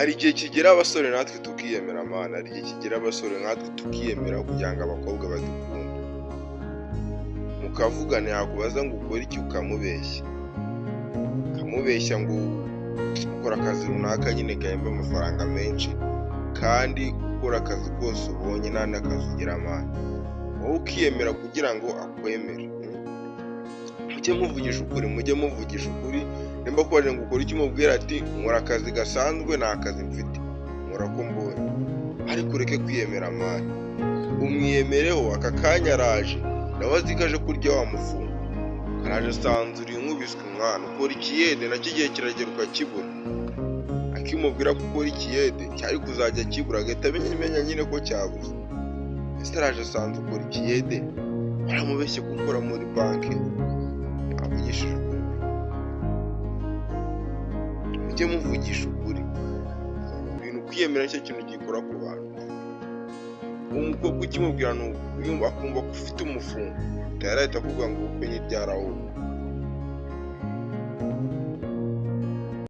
hari igihe kigera abasore natwe tukiyemera mana, hari igihe kigera abasore natwe tukiyemera kugira ngo abakobwa badukunde. Mukavugana yakubaza ngo ukore iki ukamubeshya ngo ukora akazi runaka nyine gahemba amafaranga menshi, kandi ukora akazi kose ubonye nta n'akazi ugira mana. Wowe ukiyemera kugira ngo akwemere. Mujye muvugisha ukuri. Nimba kubaje ngo ukore iki umubwira ati nkora akazi gasanzwe, nta kazi mfite, nkora ko mbonye. Ariko ureke kwiyemera mana. Umwiyemereho aka kanya araje, nawe azi ko aje kurya wa mufungo. Araje asanze uri nkubiswe umwana, ukora ikiyede nacyo igihe kiragera ukakibura. Akimubwira ko ukora ikiyede cyari kuzajya kibura, agahita amenya nyine ko cyabuze. Ese araje asanze ukora ikiyede, baramubeshye ko ukora muri banki. Avugishije ukuri. Mujye muvugisha ukuri. Ibintu kwiyemera nicyo kintu gikora ku bantu. Umukobwa ukimubwira yumva akumva ko ufite umufungo, yarahita kuvuga ngo ubukwe ntibyarahuye.